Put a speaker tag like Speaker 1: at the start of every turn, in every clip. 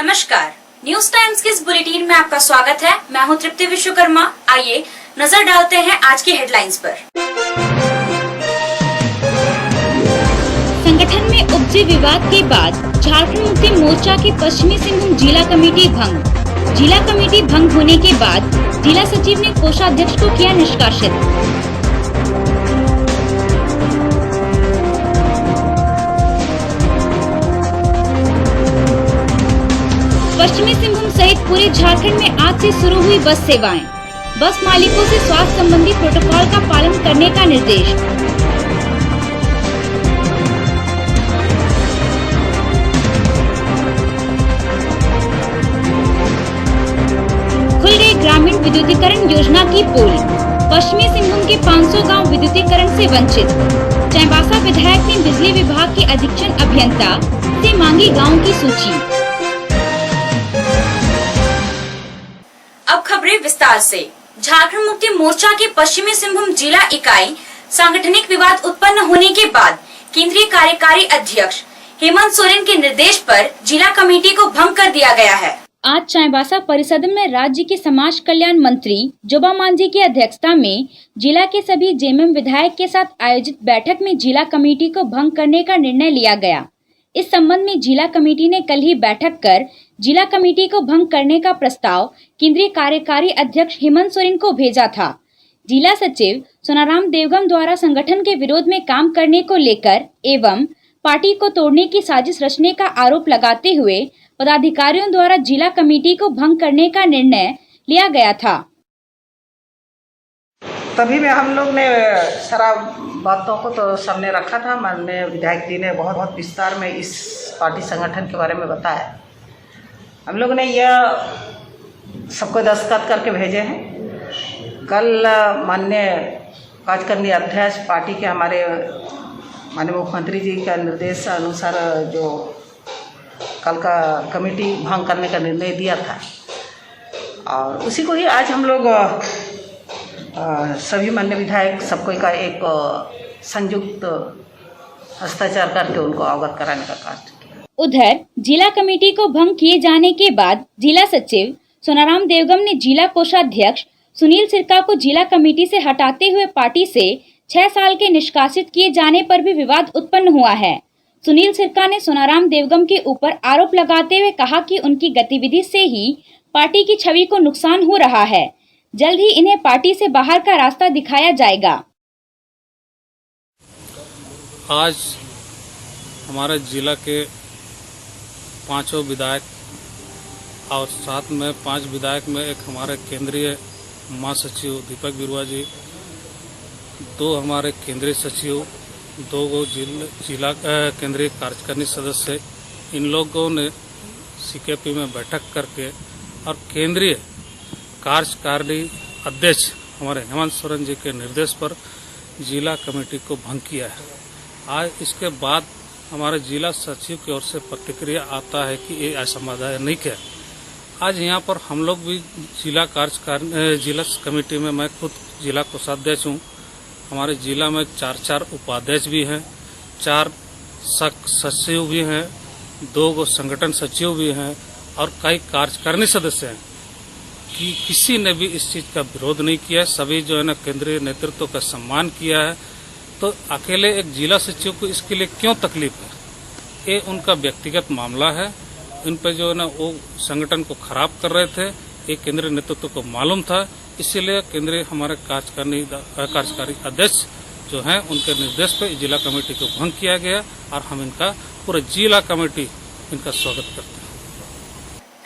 Speaker 1: नमस्कार, news times के इस बुलेटिन में आपका स्वागत है। मैं हूं तृप्ति विश्वकर्मा। आइए नजर डालते हैं आज की हेडलाइंस पर। संगठन में उपजे विवाद के बाद झारखंड मुक्ति मोर्चा की पश्चिमी सिंहभूम जिला कमेटी भंग। जिला कमेटी भंग होने के बाद जिला सचिव ने कोषाध्यक्ष को किया निष्कासित। पश्चिमी सिंहभूम सहित पूरे झारखंड में आज से शुरू हुई बस सेवाएं। बस मालिकों से स्वास्थ्य संबंधी प्रोटोकॉल का पालन करने का निर्देश। खुल गई ग्रामीण विद्युतीकरण योजना की पोल। पश्चिमी सिंहभूम के 500 गांव विद्युतीकरण से वंचित। चाईबासा विधायक ने बिजली विभाग के अधीक्षण अभियंता से मांगी गाँव की सूची। अब खबरें विस्तार से। झारखंड मुक्ति मोर्चा की पश्चिमी सिंहभूम जिला इकाई सांगठनिक विवाद उत्पन्न होने के बाद केंद्रीय कार्यकारी अध्यक्ष हेमंत सोरेन के निर्देश पर जिला कमेटी को भंग कर दिया गया है। आज चाईबासा परिषद में राज्य के समाज कल्याण मंत्री जोबा मांझी की अध्यक्षता में जिला के सभी जेएमएम विधायक के साथ आयोजित बैठक में जिला कमेटी को भंग करने का निर्णय लिया गया। इस संबंध में जिला कमेटी ने कल ही बैठक कर जिला कमेटी को भंग करने का प्रस्ताव केंद्रीय कार्यकारी अध्यक्ष हेमंत सोरेन को भेजा था। जिला सचिव सोनाराम देवगम द्वारा संगठन के विरोध में काम करने को लेकर एवं पार्टी को तोड़ने की साजिश रचने का आरोप लगाते हुए पदाधिकारियों द्वारा जिला कमेटी को भंग करने का निर्णय लिया गया था।
Speaker 2: तभी में हम लोग ने सारा बातों को तो सामने रखा था। माननीय विधायक जी ने बहुत विस्तार में इस पार्टी संगठन के बारे में बताया। हम लोग ने यह सबको दस्तखत करके भेजे हैं। कल माननीय कार्यकारिणी अध्यक्ष पार्टी के हमारे माननीय मुख्यमंत्री जी का निर्देश अनुसार जो कल का कमेटी भंग करने का निर्णय दिया था और उसी को ही आज हम लोग सभी माननीय विधायक सबको का एक संयुक्त हस्ताक्षर करके उनको अवगत कराने का कार्य किया।
Speaker 1: उधर जिला कमेटी को भंग किए जाने के बाद जिला सचिव सोनाराम देवगम ने जिला कोषाध्यक्ष सुनील सिरका को जिला कमेटी से हटाते हुए पार्टी से 6 साल के निष्कासित किए जाने पर भी विवाद उत्पन्न हुआ है। सुनील सिरका ने सोनाराम देवगम के ऊपर आरोप लगाते हुए कहा कि उनकी गतिविधि से ही पार्टी की छवि को नुकसान हो रहा है। जल्द ही इन्हें पार्टी से बाहर का रास्ता दिखाया जाएगा।
Speaker 3: आज हमारे जिला के 5 विधायक और साथ में 5 विधायक में एक हमारे केंद्रीय महासचिव दीपक बिरुआ जी, 2 हमारे केंद्रीय सचिव, 2 जिला केंद्रीय कार्यकारिणी सदस्य, इन लोगों ने सीकेपी में बैठक करके और केंद्रीय कार्यकारिणी अध्यक्ष हमारे हेमंत सोरेन जी के निर्देश पर जिला कमेटी को भंग किया है। आज इसके बाद हमारे जिला सचिव की ओर से प्रतिक्रिया आता है कि ये असंवैधानिक है। आज यहाँ पर हम लोग भी जिला कमेटी में मैं खुद जिला कोषाध्यक्ष हूँ। हमारे जिला में 4 उपाध्यक्ष भी हैं, 4 सचिव भी हैं, 2 संगठन सचिव भी हैं और कई कार्यकारिणी सदस्य हैं कि किसी ने भी इस चीज का विरोध नहीं किया। सभी जो है ना केंद्रीय नेतृत्व का सम्मान किया है। तो अकेले एक जिला सचिव को इसके लिए क्यों तकलीफ है? ये उनका व्यक्तिगत मामला है। इन पे जो है ना वो संगठन को खराब कर रहे थे, ये केंद्रीय नेतृत्व को मालूम था। इसीलिए केंद्रीय हमारे कार्यकारी अध्यक्ष जो हैं उनके निर्देश पर जिला कमेटी को भंग किया गया और हम इनका पूरे जिला कमेटी इनका स्वागत करते हैं।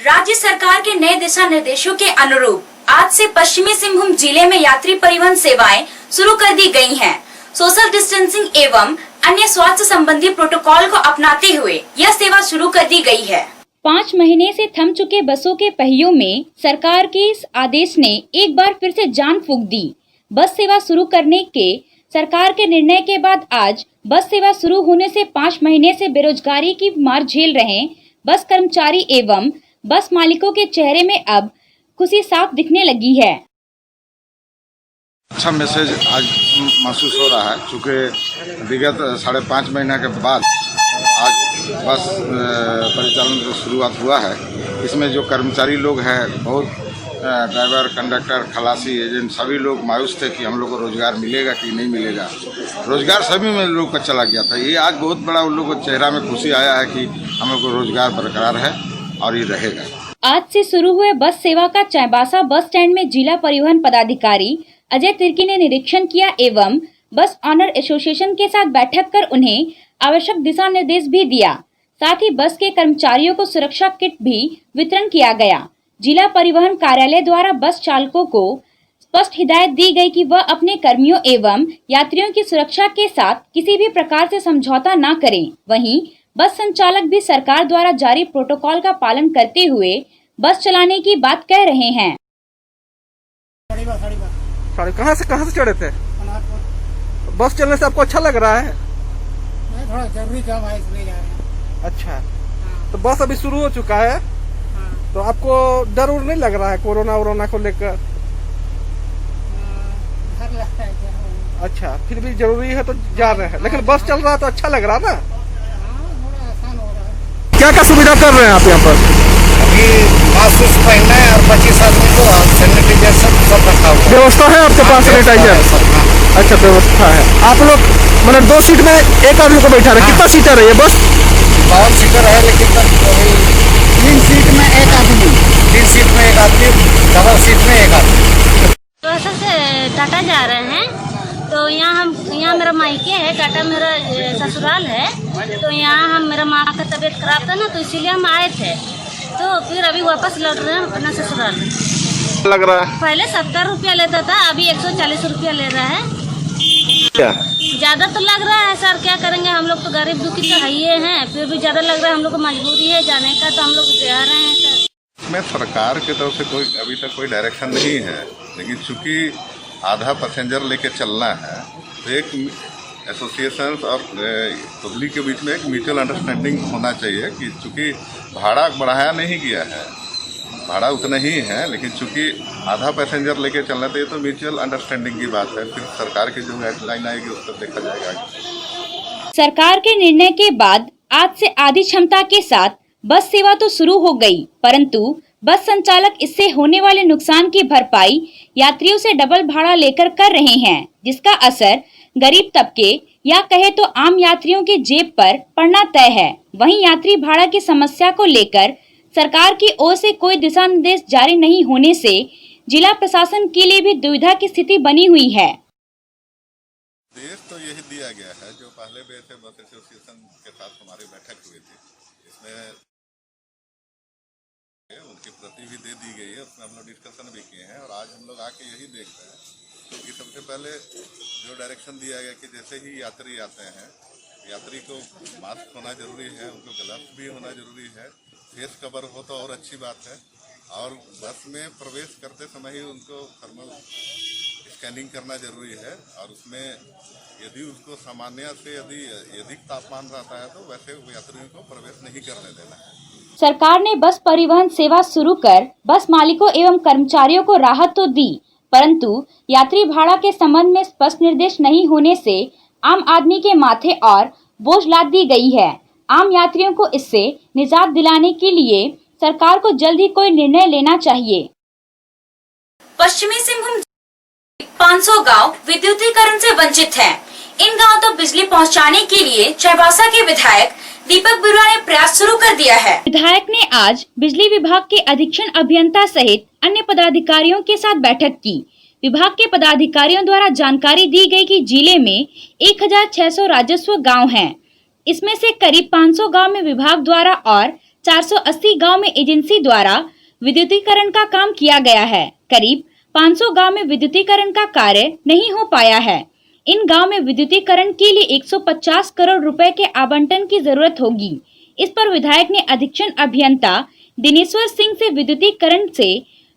Speaker 1: राज्य सरकार के नए दिशा निर्देशों के अनुरूप आज से पश्चिमी सिंहभूम जिले में यात्री परिवहन सेवाएं शुरू कर दी गई हैं। सोशल डिस्टेंसिंग एवं अन्य स्वास्थ्य संबंधी प्रोटोकॉल को अपनाते हुए यह सेवा शुरू कर दी गई है। 5 महीने से थम चुके बसों के पहियों में सरकार के इस आदेश ने एक बार फिर से जान फूंक दी। बस सेवा शुरू करने के सरकार के निर्णय के बाद आज बस सेवा शुरू होने से 5 महीने से बेरोजगारी की मार झेल रहे बस कर्मचारी एवं बस मालिकों के चेहरे में अब खुशी साफ दिखने लगी है।
Speaker 4: अच्छा मैसेज आज महसूस हो रहा है, चूँकि विगत 5.5 महीने के बाद आज बस परिचालन की शुरुआत हुआ है इसमें जो कर्मचारी लोग हैं बहुत ड्राइवर, कंडक्टर, खलासी, एजेंट सभी लोग मायूस थे कि हम लोग को रोज़गार मिलेगा कि नहीं मिलेगा। रोज़गार सभी में लोग का चला गया था। ये आज बहुत बड़ा उन लोगों को चेहरा में खुशी आया है कि हम लोग को रोज़गार बरकरार है और ये रहेगा।
Speaker 1: आज से शुरू हुए बस सेवा का चाईबासा बस स्टैंड में जिला परिवहन पदाधिकारी अजय तिर्की ने निरीक्षण किया एवं बस ऑनर एसोसिएशन के साथ बैठक कर उन्हें आवश्यक दिशा निर्देश भी दिया। साथ ही बस के कर्मचारियों को सुरक्षा किट भी वितरण किया गया। जिला परिवहन कार्यालय द्वारा बस चालकों को स्पष्ट हिदायत दी गई कि वह अपने कर्मियों एवं यात्रियों की सुरक्षा के साथ किसी भी प्रकार से समझौता न करें। वहीं बस संचालक भी सरकार द्वारा जारी प्रोटोकॉल का पालन करते हुए बस चलाने की बात कह रहे हैं।
Speaker 5: कहाँ से चढ़े थे? बस चलने से आपको अच्छा लग रहा है?
Speaker 6: थोड़ा जरूरी काम है इसलिए जा रहे हैं।
Speaker 5: अच्छा, तो बस अभी शुरू हो चुका है, तो आपको डर उर नहीं लग रहा है कोरोना को लेकर?
Speaker 6: डर लगता है क्या होगा।
Speaker 5: अच्छा, फिर भी जरूरी है तो जा रहे हैं, लेकिन बस चल रहा है तो अच्छा लग रहा ना?
Speaker 6: थोड़ा आसान हो रहा है।
Speaker 5: क्या क्या सुविधा कर रहे हैं आप यहाँ पर?
Speaker 7: अभी मास्क पहनना है और 25 आदमी को सैनिटाइजर सब रखा हुआ है।
Speaker 5: व्यवस्था है आपके पास सैनिटाइजर? अच्छा, व्यवस्था है। आप लोग मतलब 2 सीट में एक आदमी को बैठा रहे, कितना सीटर है ये बस?
Speaker 7: 52 सीटर है, लेकिन 3 सीट में एक आदमी, 3 सीट में एक आदमी, डबल सीट में एक आदमी।
Speaker 8: तो ऐसा से टाटा जा रहे हैं, तो यहाँ मेरा मायके है, टाटा मेरा ससुराल है। तो यहाँ मेरा माँ का तबीयत खराब था ना, तो इसीलिए हम आए थे। तो फिर अभी वापस लौट रहे हैं अपना ससुराल।
Speaker 5: लग रहा है
Speaker 8: पहले 70 रुपया लेता था, अभी 140 रुपया ले रहा है।
Speaker 5: क्या?
Speaker 8: ज्यादा तो लग रहा है सर, क्या करेंगे, हम लोग तो गरीब दुखी तो है ही हैं, फिर भी ज्यादा लग रहा है। हम लोग को मजबूरी है जाने का, तो हम लोग जा रहे हैं सर।
Speaker 9: में सरकार की तरफ से अभी तक कोई डायरेक्शन नहीं है, लेकिन चूंकि आधा पैसेंजर लेके चलना है तो एक एसोसिएशन और पब्लिक के बीच में एक म्यूचुअल अंडरस्टैंडिंग होना चाहिए कि चूंकि भाड़ा बढ़ाया नहीं गया है, भाड़ा उतना ही है, लेकिन चूंकि आधा पैसेंजर लेके चलना चाहिए तो म्यूचुअल अंडरस्टैंडिंग की बात है। फिर सरकार की जो गाइडलाइन आएगी उस पर देखा जाएगा।
Speaker 1: सरकार के निर्णय के बाद आज से आधी क्षमता के साथ बस सेवा तो शुरू हो गई, परंतु बस संचालक इससे होने वाले नुकसान की भरपाई यात्रियों से डबल भाड़ा लेकर कर रहे हैं, जिसका असर गरीब तबके या कहे तो आम यात्रियों के जेब पर पड़ना तय है। वहीं यात्री भाड़ा की समस्या को लेकर सरकार की ओर से कोई दिशा निर्देश जारी नहीं होने से जिला प्रशासन के लिए भी दुविधा की स्थिति बनी हुई है।
Speaker 9: देश तो यही दिया गया है, जो पहले वैसे बस एसोसिएशन के साथ हमारी बैठक हुई थी, इसमें उनकी प्रति भी दे दी गई है, उसमें हम लोग डिस्कशन भी किए हैं। और आज हम लोग आके यही देख रहे हैं कि सबसे पहले जो डायरेक्शन दिया गया कि जैसे ही यात्री आते हैं, यात्री को मास्क होना जरूरी है, उनको ग्लव्स भी होना जरूरी है, फेस कवर हो तो और अच्छी बात है। और बस में प्रवेश करते समय ही उनको थर्मल स्कैनिंग करना जरूरी है। और उसमें यदि उसको सामान्य से यदि अधिक तापमान रहता है तो वैसे यात्रियों को प्रवेश नहीं करने देना है।
Speaker 1: सरकार ने बस परिवहन सेवा शुरू कर बस मालिकों एवं कर्मचारियों को राहत तो दी, परंतु यात्री भाड़ा के संबंध में स्पष्ट निर्देश नहीं होने से आम आदमी के माथे और बोझ लाद दी गई है। आम यात्रियों को इससे निजात दिलाने के लिए सरकार को जल्द ही कोई निर्णय लेना चाहिए। पश्चिमी सिंहभूम 500 गांव विद्युतीकरण से वंचित हैं। इन गांवों तक बिजली पहुंचाने के लिए चाईबासा के विधायक दीपक बिरुआ ने प्रयास शुरू कर दिया है। विधायक ने आज बिजली विभाग के अधीक्षण अभियंता सहित अन्य पदाधिकारियों के साथ बैठक की। विभाग के पदाधिकारियों द्वारा जानकारी दी गई कि जिले में 1600 राजस्व गांव हैं। इसमें से करीब 500 गांव में विभाग द्वारा और 480 गांव में एजेंसी द्वारा विद्युतीकरण का काम किया गया है। करीब 500 गांव में विद्युतीकरण का कार्य नहीं हो पाया है। इन गांव में विद्युतीकरण के लिए 150 करोड़ रुपए के आवंटन की जरूरत होगी। इस पर विधायक ने अधीक्षण अभियंता दिनेश्वर सिंह से विद्युतीकरण से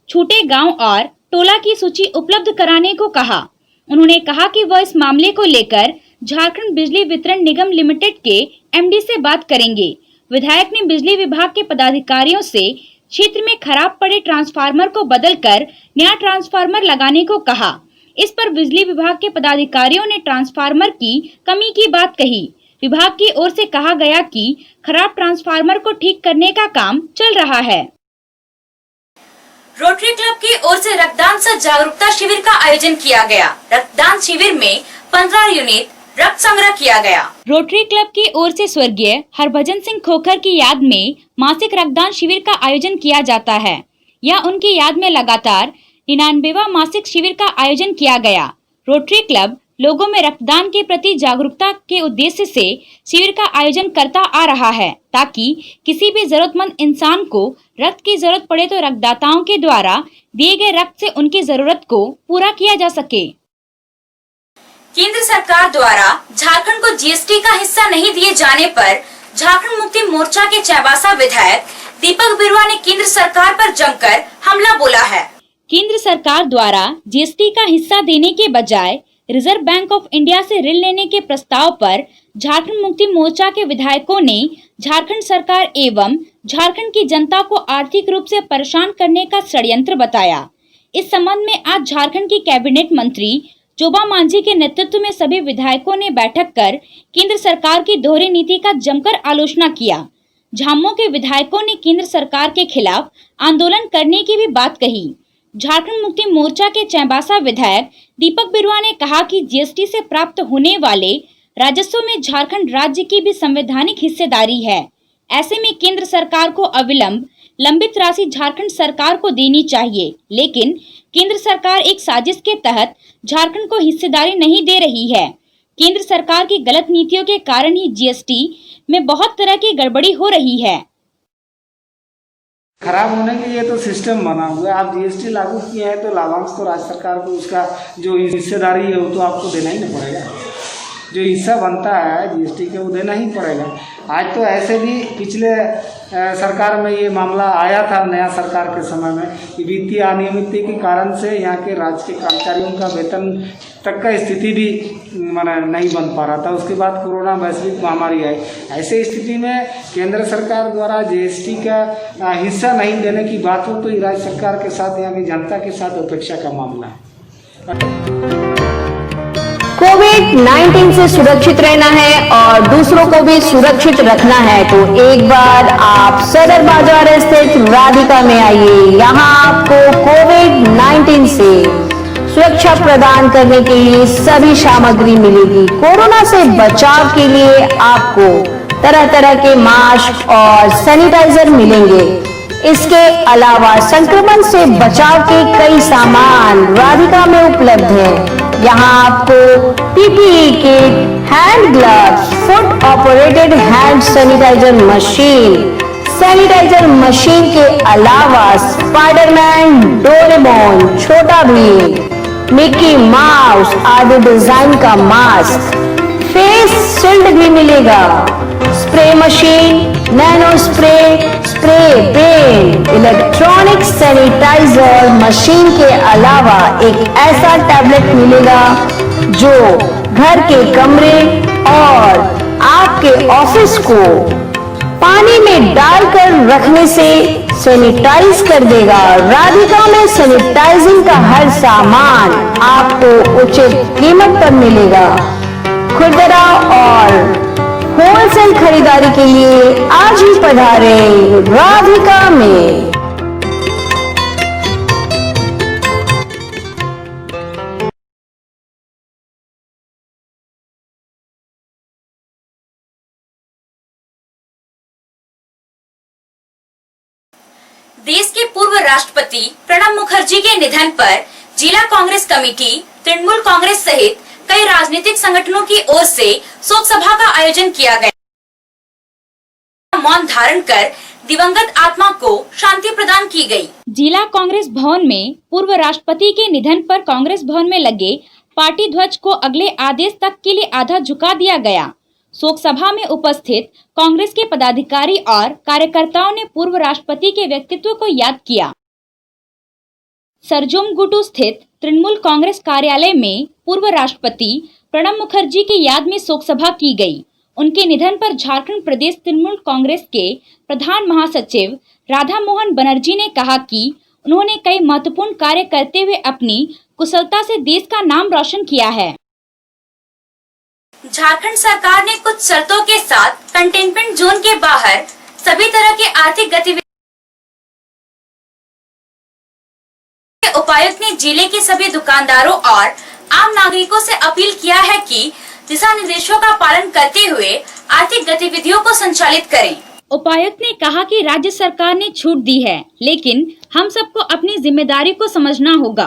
Speaker 1: छूटे गांव और टोला की सूची उपलब्ध कराने को कहा। उन्होंने कहा कि वह इस मामले को लेकर झारखंड बिजली वितरण निगम लिमिटेड के एमडी से बात करेंगे। विधायक ने बिजली विभाग के पदाधिकारियों से क्षेत्र में खराब पड़े ट्रांसफार्मर को बदलकर नया ट्रांसफार्मर लगाने को कहा। इस पर बिजली विभाग के पदाधिकारियों ने ट्रांसफार्मर की कमी की बात कही। विभाग की ओर से कहा गया कि खराब ट्रांसफार्मर को ठीक करने का काम चल रहा है। रोटरी क्लब की ओर से रक्तदान सह जागरूकता शिविर का आयोजन किया गया। रक्तदान शिविर में 15 यूनिट रक्त संग्रह किया गया। रोटरी क्लब की ओर से स्वर्गीय हरभजन सिंह खोखर की याद में मासिक रक्तदान शिविर का आयोजन किया जाता है। यह उनकी याद में लगातार 99वां मासिक शिविर का आयोजन किया गया। रोटरी क्लब लोगों में रक्तदान के प्रति जागरूकता के उद्देश्य से शिविर का आयोजन करता आ रहा है, ताकि किसी भी जरूरतमंद इंसान को रक्त की जरूरत पड़े तो रक्तदाताओं के द्वारा दिए गए रक्त से उनकी जरूरत को पूरा किया जा सके। केंद्र सरकार द्वारा झारखंड को जीएसटी का हिस्सा नहीं दिए जाने पर झारखंड मुक्ति मोर्चा के चाईबासा विधायक दीपक बिरुआ ने केंद्र सरकार पर जमकर हमला बोला है। केंद्र सरकार द्वारा जीएसटी का हिस्सा देने के बजाय रिजर्व बैंक ऑफ इंडिया से ऋण लेने के प्रस्ताव पर झारखंड मुक्ति मोर्चा के विधायकों ने झारखंड सरकार एवं झारखंड की जनता को आर्थिक रूप से परेशान करने का षड्यंत्र बताया। इस संबंध में आज झारखंड की कैबिनेट मंत्री जोबा मांझी के नेतृत्व में सभी विधायकों ने बैठक कर केंद्र सरकार की दोहरी नीति का जमकर आलोचना किया। झामुमो के विधायकों ने केंद्र सरकार के खिलाफ आंदोलन करने की भी बात कही। झारखंड मुक्ति मोर्चा के चाईबासा विधायक दीपक बिरुआ ने कहा कि जीएसटी से प्राप्त होने वाले राजस्व में झारखंड राज्य की भी संवैधानिक हिस्सेदारी है। ऐसे में केंद्र सरकार को अविलंब लंबित राशि झारखंड सरकार को देनी चाहिए, लेकिन केंद्र सरकार एक साजिश के तहत झारखंड को हिस्सेदारी नहीं दे रही है। केंद्र सरकार की गलत नीतियों के कारण ही जीएसटी में बहुत तरह की गड़बड़ी हो रही है।
Speaker 10: खराब होने के लिए तो सिस्टम बना हुआ है। आप जीएसटी लागू किए हैं तो लाभांश तो राज्य सरकार को उसका जो हिस्सेदारी है वो तो आपको देना ही ना पड़ेगा। जो हिस्सा बनता है जीएसटी के वो देना ही पड़ेगा। आज तो ऐसे भी पिछले सरकार में ये मामला आया था, नया सरकार के समय में, कि वित्तीय अनियमितता के कारण से यहाँ के राज्य के कर्मचारियों का वेतन तक का स्थिति भी नहीं बन पा रहा था। उसके बाद कोरोना वैश्विक महामारी आई। ऐसे स्थिति में केंद्र सरकार द्वारा जीएसटी का हिस्सा नहीं देने की बात हो तो राज्य सरकार के साथ, यहाँ की जनता के साथ उपेक्षा का मामला है।
Speaker 11: कोविड-19 से सुरक्षित रहना है और दूसरों को भी सुरक्षित रखना है तो एक बार आप सदर बाजार स्थित राधिका में आइए। यहाँ आपको कोविड-19 से सुरक्षा प्रदान करने के लिए सभी सामग्री मिलेगी। कोरोना से बचाव के लिए आपको तरह तरह के मास्क और सैनिटाइजर मिलेंगे। इसके अलावा संक्रमण से बचाव के कई सामान राधिका में उपलब्ध हैं। यहाँ आपको PPE kit, hand gloves, foot operated hand sanitiser machine के अलावा Spiderman, Doraemon, Chhota Bheem, Mickey Mouse आदि डिजाइन का मास्क, फेस शील्ड भी मिलेगा। Spray machine, nano spray, spray pen, electronic sanitiser machine के अलावा एक ऐसा टैबलेट मिलेगा जो घर के कमरे और आपके ऑफिस को पानी में डालकर रखने से सैनिटाइज कर देगा। राधिका में सैनिटाइजिंग का हर सामान आपको उचित कीमत पर मिलेगा। खुदरा और होलसेल खरीदारी के लिए आज ही पधारें राधिका में।
Speaker 1: देश के पूर्व राष्ट्रपति प्रणब मुखर्जी के निधन पर जिला कांग्रेस कमेटी, तृणमूल कांग्रेस सहित कई राजनीतिक संगठनों की ओर से शोक सभा का आयोजन किया गया। मौन धारण कर दिवंगत आत्मा को शांति प्रदान की गई। जिला कांग्रेस भवन में पूर्व राष्ट्रपति के निधन पर कांग्रेस भवन में लगे पार्टी ध्वज को अगले आदेश तक के लिए आधा झुका दिया गया। शोक सभा में उपस्थित कांग्रेस के पदाधिकारी और कार्यकर्ताओं ने पूर्व राष्ट्रपति के व्यक्तित्व को याद किया। सरजुमगुटू स्थित तृणमूल कांग्रेस कार्यालय में पूर्व राष्ट्रपति प्रणब मुखर्जी की याद में शोक सभा की गई। उनके निधन पर झारखंड प्रदेश तृणमूल कांग्रेस के प्रधान महासचिव राधा मोहन बनर्जी ने कहा कि उन्होंने कई महत्वपूर्ण कार्य करते हुए अपनी कुशलता से देश का नाम रोशन किया है। झारखंड सरकार ने कुछ शर्तों के साथ कंटेनमेंट जोन के बाहर सभी तरह के आर्थिक गतिविधि उपायुक्त ने जिले के सभी दुकानदारों और आम नागरिकों से अपील किया है कि दिशा निर्देशों का पालन करते हुए आर्थिक गतिविधियों को संचालित करें। उपायुक्त ने कहा कि राज्य सरकार ने छूट दी है, लेकिन हम सबको अपनी जिम्मेदारी को समझना होगा।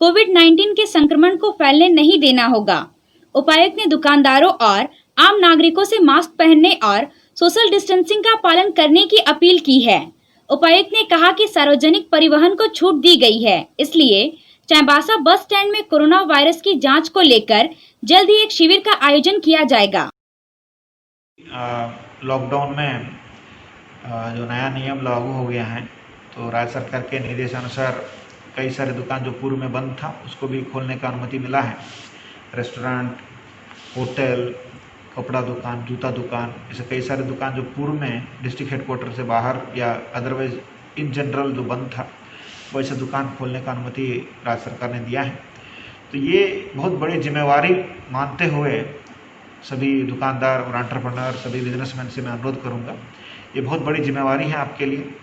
Speaker 1: कोविड-19 के संक्रमण को फैलने नहीं देना होगा। उपायुक्त ने दुकानदारों और आम नागरिकों से मास्क पहनने और सोशल डिस्टेंसिंग का पालन करने की अपील की है। उपायुक्त ने कहा कि सार्वजनिक परिवहन को छूट दी गई है, इसलिए चाईबासा बस स्टैंड में कोरोना वायरस की जांच को लेकर जल्द ही एक शिविर का आयोजन किया जाएगा।
Speaker 12: लॉकडाउन में जो नया नियम लागू हो गया है, तो राज्य सरकार के निर्देशानुसार कई सारे दुकान जो पूर्व में बंद था उसको भी खोलने का अनुमति मिला है। रेस्टोरेंट, होटल, कपड़ा दुकान, जूता दुकान, ऐसे कई सारे दुकान जो पूर्व में डिस्ट्रिक्ट हेडक्वार्टर से बाहर या अदरवाइज इन जनरल जो बंद था, वैसे दुकान खोलने का अनुमति राज्य सरकार ने दिया है। तो ये बहुत बड़ी जिम्मेवारी मानते हुए सभी दुकानदार और एंटरप्रेन्योर, सभी बिजनेसमैन से मैं अनुरोध करूँगा, ये बहुत बड़ी जिम्मेवारी है आपके लिए।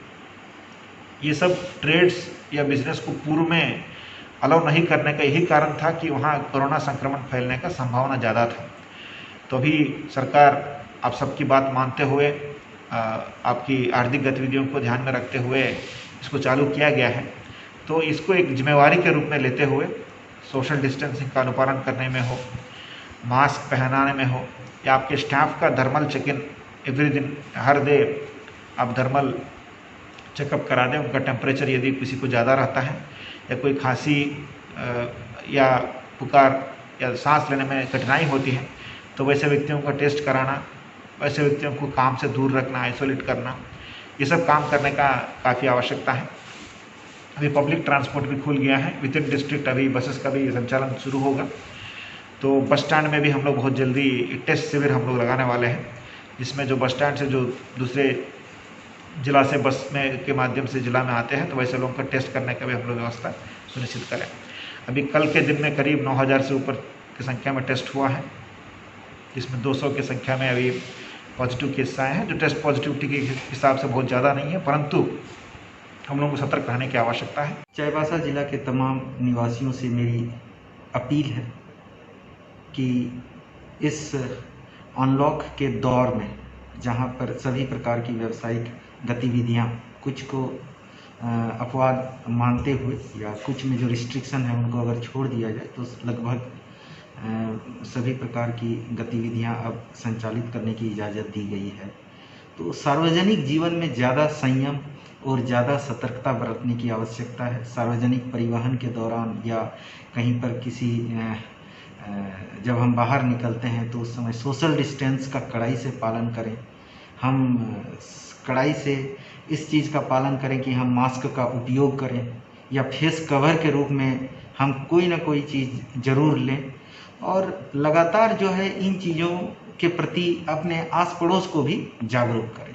Speaker 12: ये सब ट्रेड्स या बिजनेस को पूर्व में अलाउ नहीं करने का यही कारण था कि वहाँ कोरोना संक्रमण फैलने का संभावना ज़्यादा था। तो अभी सरकार आप सबकी बात मानते हुए आपकी आर्थिक गतिविधियों को ध्यान में रखते हुए इसको चालू किया गया है। तो इसको एक जिम्मेवारी के रूप में लेते हुए सोशल डिस्टेंसिंग का अनुपालन करने में हो, मास्क पहनाने में हो, या आपके स्टाफ का थर्मल चेक इन एवरी दिन, हर डे आप थर्मल चेकअप करा दें। उनका टेम्परेचर यदि किसी को ज़्यादा रहता है या कोई खांसी या पुकार या सांस लेने में कठिनाई होती है, तो वैसे व्यक्तियों का टेस्ट कराना, वैसे व्यक्तियों को काम से दूर रखना, आइसोलेट करना, ये सब काम करने का काफ़ी आवश्यकता है। अभी पब्लिक ट्रांसपोर्ट भी खुल गया है, विद इन डिस्ट्रिक्ट अभी बसेस का भी संचालन शुरू होगा। तो बस स्टैंड में भी हम लोग बहुत जल्दी टेस्ट शिविर हम लोग लगाने वाले हैं, जिसमें जो बस स्टैंड से जो दूसरे जिला से बस में के माध्यम से जिला में आते हैं, तो वैसे लोगों का टेस्ट करने का भी हम लोग व्यवस्था सुनिश्चित करें। अभी कल के दिन में करीब 9000 से ऊपर की संख्या में टेस्ट हुआ है, जिसमें 200 की संख्या में अभी पॉजिटिव केस आए हैं, जो टेस्ट पॉजिटिविटी के हिसाब से बहुत ज़्यादा नहीं है, परंतु हम लोगों को सतर्क रहने की आवश्यकता है।
Speaker 13: चाईबासा जिला के तमाम निवासियों से मेरी अपील है कि इस अनलॉक के दौर में, जहां पर सभी प्रकार की व्यावसायिक गतिविधियां कुछ को अपवाद मानते हुए या कुछ में जो रिस्ट्रिक्शन है उनको अगर छोड़ दिया जाए, तो लगभग सभी प्रकार की गतिविधियां अब संचालित करने की इजाज़त दी गई है। तो सार्वजनिक जीवन में ज़्यादा संयम और ज़्यादा सतर्कता बरतने की आवश्यकता है। सार्वजनिक परिवहन के दौरान या कहीं पर किसी जब हम बाहर निकलते हैं तो उस समय सोशल डिस्टेंस का कड़ाई से पालन करें। हम कड़ाई से इस चीज़ का पालन करें कि हम मास्क का उपयोग करें या फेस कवर के रूप में हम कोई ना कोई चीज़ ज़रूर लें, और लगातार जो है इन चीज़ों के प्रति अपने आस पड़ोस को भी जागरूक करें।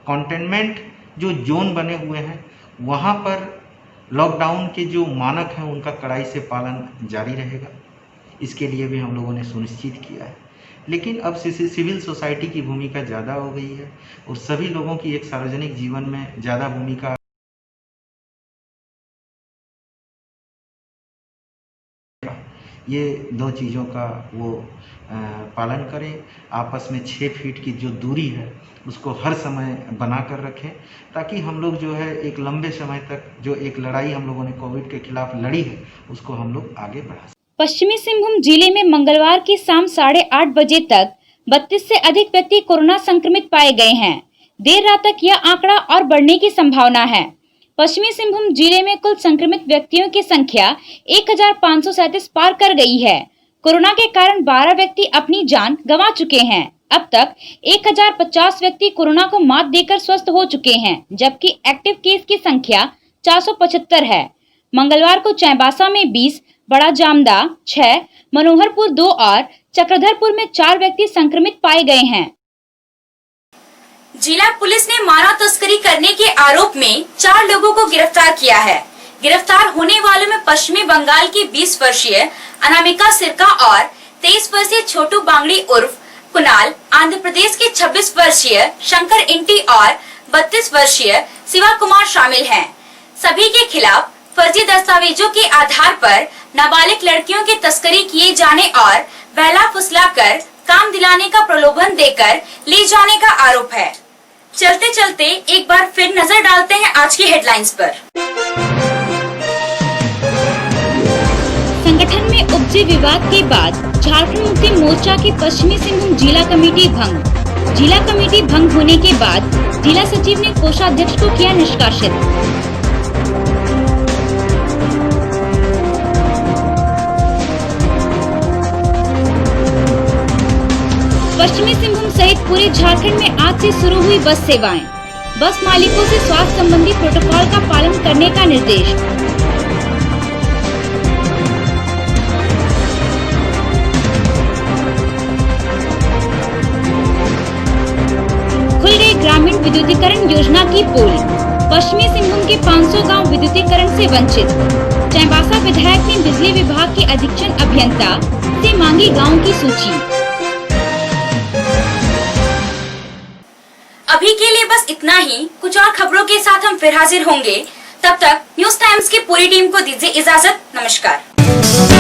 Speaker 13: कंटेनमेंट जो जोन बने हुए हैं वहाँ पर लॉकडाउन के जो मानक हैं उनका कड़ाई से पालन जारी रहेगा। इसके लिए भी हम लोगों ने सुनिश्चित किया है, लेकिन अब सिविल सोसाइटी की भूमिका ज़्यादा हो गई है और सभी लोगों की एक सार्वजनिक जीवन में ज़्यादा भूमिका। ये दो चीज़ों का वो पालन करें। आपस में 6 फीट की जो दूरी है उसको हर समय बना कर रखें, ताकि हम लोग जो है एक लंबे समय तक जो एक लड़ाई हम लोगों ने कोविड के खिलाफ लड़ी है उसको हम लोग आगे बढ़ा सकें।
Speaker 1: पश्चिमी सिंहभूम जिले में मंगलवार की शाम 8:30 बजे तक 32 से अधिक व्यक्ति कोरोना संक्रमित पाए गए हैं। देर रात तक यह आंकड़ा और बढ़ने की संभावना है। पश्चिमी सिंहभूम जिले में कुल संक्रमित व्यक्तियों की संख्या 1537 पार कर गई है। कोरोना के कारण 12 व्यक्ति अपनी जान गंवा चुके हैं। अब तक 1050 व्यक्ति कोरोना को मात देकर स्वस्थ हो चुके हैं, जबकि एक्टिव केस की संख्या 475 है। मंगलवार को चाईबासा में 20, बड़ा जामदा 6, मनोहरपुर 2 और चक्रधरपुर में 4 व्यक्ति संक्रमित पाए गए हैं। जिला पुलिस ने मानव तस्करी करने के आरोप में 4 लोगों को गिरफ्तार किया है। गिरफ्तार होने वालों में पश्चिमी बंगाल की 20 वर्षीय अनामिका सिरका और 23 वर्षीय छोटू बांगड़ी उर्फ कुणाल, आंध्र प्रदेश के 26 वर्षीय शंकर इंटी और 32 वर्षीय शिवा कुमार शामिल हैं। सभी के खिलाफ फर्जी दस्तावेजों के आधार पर नाबालिग लड़कियों की तस्करी किए जाने और बहला फुसलाकर काम दिलाने का प्रलोभन देकर ले जाने का आरोप है। चलते चलते एक बार फिर नजर डालते हैं आज की हेडलाइंस पर। संगठन में उपजे विवाद के बाद झारखंड मुक्ति मोर्चा की पश्चिमी सिंहभूम जिला कमेटी भंग। जिला कमेटी भंग होने के बाद जिला सचिव ने कोषाध्यक्ष को किया निष्कासित। पश्चिमी सिंहभूम सहित पूरे झारखंड में आज से शुरू हुई बस सेवाएं। बस मालिकों से स्वास्थ्य संबंधी प्रोटोकॉल का पालन करने का निर्देश। खुल गई ग्रामीण विद्युतीकरण योजना की पोल। पश्चिमी सिंहभूम के 500 गांव विद्युतीकरण से वंचित। चाईबासा विधायक ने बिजली विभाग के अधीक्षण अभियंता से मांगी गाँव की सूची। अभी के लिए बस इतना ही। कुछ और खबरों के साथ हम फिर हाजिर होंगे। तब तक न्यूज टाइम्स की पूरी टीम को दीजिए इजाजत। नमस्कार।